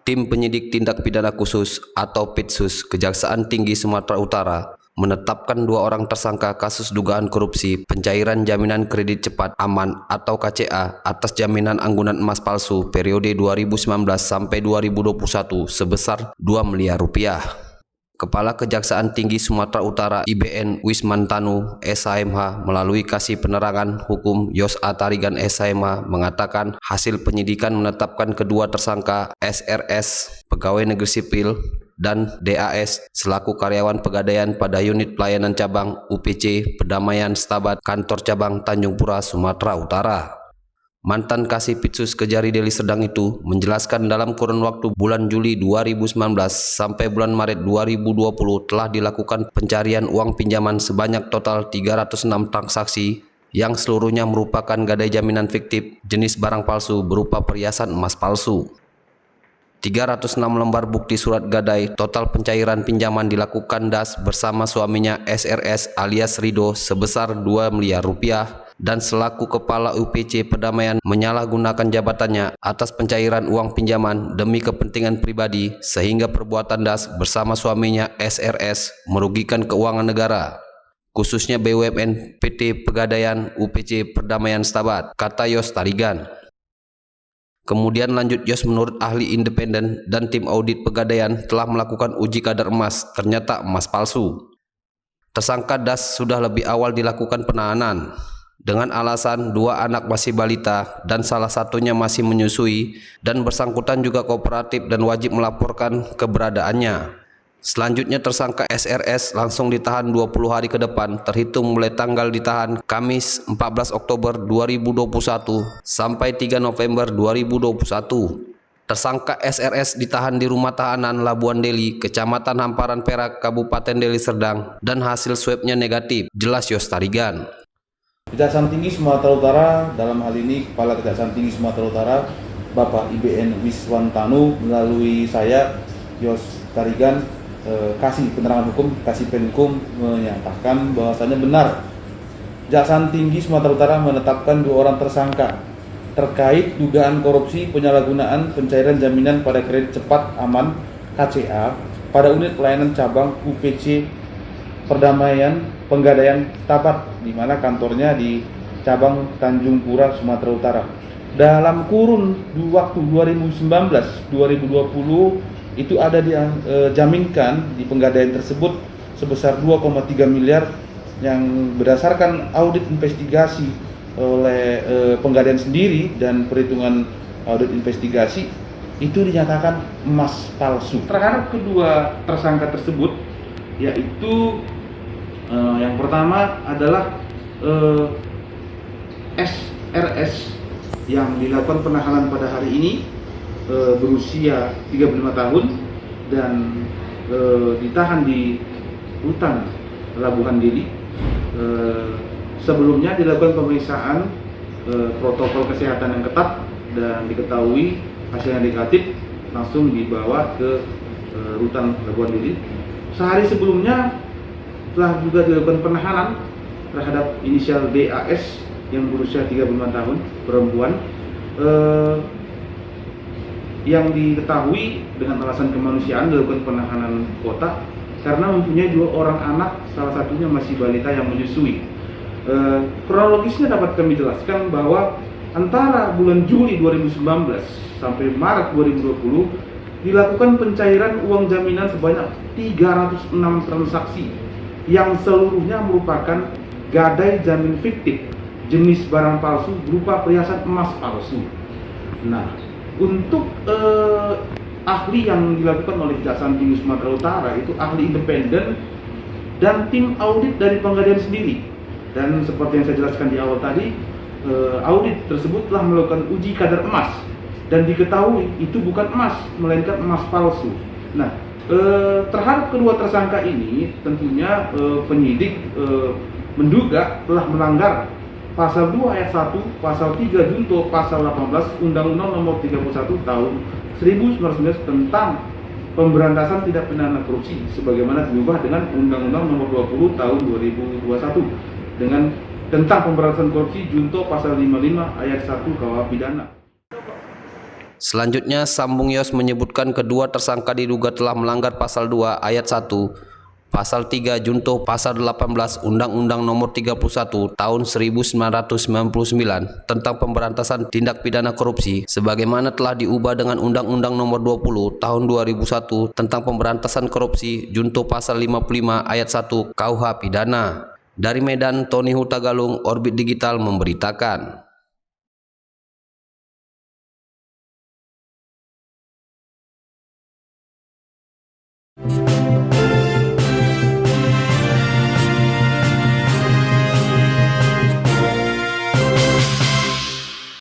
Tim Penyidik Tindak Pidana Khusus atau Pitsus Kejaksaan Tinggi Sumatera Utara menetapkan 2 orang tersangka kasus dugaan korupsi pencairan jaminan kredit cepat aman atau KCA atas jaminan anggunan emas palsu periode 2019 sampai 2021 sebesar 2 miliar rupiah. Kepala Kejaksaan Tinggi Sumatera Utara IBN Wismantanu SHMH melalui Kasih Penerangan Hukum Yos A. Tarigan SHMH mengatakan hasil penyidikan menetapkan kedua tersangka SRS, pegawai negeri sipil, dan DAS selaku karyawan pegadaian pada unit pelayanan cabang UPC Pedamaian Stabat Kantor Cabang Tanjung Pura, Sumatera Utara. Mantan Kasih Pitsus Kejari Deli Serdang itu menjelaskan dalam kurun waktu bulan Juli 2019 sampai bulan Maret 2020 telah dilakukan pencarian uang pinjaman sebanyak total 306 transaksi yang seluruhnya merupakan gadai jaminan fiktif jenis barang palsu berupa perhiasan emas palsu. 306 lembar bukti surat gadai total pencairan pinjaman dilakukan DAS bersama suaminya SRS alias Rido sebesar 2 miliar rupiah dan selaku Kepala UPC Pedamaian menyalahgunakan jabatannya atas pencairan uang pinjaman demi kepentingan pribadi sehingga perbuatan DAS bersama suaminya SRS merugikan keuangan negara, khususnya BUMN PT Pegadaian UPC Perdamaian Stabat, kata Yos Tarigan. Kemudian lanjut Yos, menurut ahli independen dan tim audit Pegadaian telah melakukan uji kadar emas, ternyata emas palsu. Tersangka DAS sudah lebih awal dilakukan penahanan dengan alasan 2 anak masih balita dan salah satunya masih menyusui dan bersangkutan juga kooperatif dan wajib melaporkan keberadaannya. Selanjutnya tersangka SRS langsung ditahan 20 hari ke depan terhitung mulai tanggal ditahan Kamis 14 Oktober 2021 sampai 3 November 2021. Tersangka SRS ditahan di rumah tahanan Labuan Deli, Kecamatan Hamparan Perak, Kabupaten Deli Serdang dan hasil swabnya negatif, jelas Yos Tarigan. Kejaksaan Tinggi Sumatera Utara, dalam hal ini Kepala Kejaksaan Tinggi Sumatera Utara Bapak IBN Wiswantanu melalui saya Yos Tarigan, Kasih Penerangan Hukum, Kasih Penkum, menyatakan bahwasannya benar Kejaksaan Tinggi Sumatera Utara menetapkan 2 orang tersangka terkait dugaan korupsi penyalahgunaan pencairan jaminan pada kredit cepat aman KCA pada unit pelayanan cabang UPC Perdamaian Pegadaian Stabat, di mana kantornya di cabang Tanjung Pura, Sumatera Utara. Dalam kurun waktu 2019-2020 itu ada dijaminkan di penggadaian tersebut sebesar 2,3 miliar yang berdasarkan audit investigasi oleh penggadaian sendiri dan perhitungan audit investigasi itu dinyatakan emas palsu. Terhadap kedua tersangka tersebut yaitu yang pertama adalah SRS yang dilakukan penahanan pada hari ini, berusia 35 tahun dan ditahan di rutan Labuhan Deli. Sebelumnya dilakukan pemeriksaan protokol kesehatan yang ketat dan diketahui hasilnya negatif, langsung dibawa ke rutan Labuhan Deli. Sehari sebelumnya telah juga dilakukan penahanan terhadap inisial DAS yang berusia 35 tahun, perempuan, yang diketahui dengan alasan kemanusiaan dilakukan penahanan kota karena mempunyai 2 orang anak, salah satunya masih balita yang menyusui. Kronologisnya dapat kami jelaskan bahwa antara bulan Juli 2019 sampai Maret 2020 dilakukan pencairan uang jaminan sebanyak 306 transaksi yang seluruhnya merupakan gadai jamin fiktif jenis barang palsu berupa perhiasan emas palsu. Nah, untuk ahli yang dilakukan oleh Kejaksaan Tinggi Sumatera Utara itu ahli independen dan tim audit dari Pegadaian sendiri. Dan seperti yang saya jelaskan di awal tadi, audit tersebut telah melakukan uji kadar emas dan diketahui itu bukan emas melainkan emas palsu. Nah, terhadap kedua tersangka ini tentunya penyidik menduga telah melanggar Pasal 2 ayat 1, Pasal 3 junto Pasal 18 Undang-Undang Nomor 31 Tahun 1919 tentang pemberantasan tindak pidana korupsi sebagaimana diubah dengan Undang-Undang Nomor 20 Tahun 2021 dengan tentang pemberantasan korupsi junto Pasal 55 ayat 1 KUH pidana. Selanjutnya, Sambung Yos menyebutkan kedua tersangka diduga telah melanggar pasal 2 ayat 1, pasal 3 junto pasal 18 Undang-Undang Nomor 31 Tahun 1999 tentang pemberantasan tindak pidana korupsi sebagaimana telah diubah dengan Undang-Undang Nomor 20 Tahun 2001 tentang pemberantasan korupsi junto pasal 55 ayat 1 KUH pidana. Dari Medan, Tony Hutagalung, Orbit Digital memberitakan.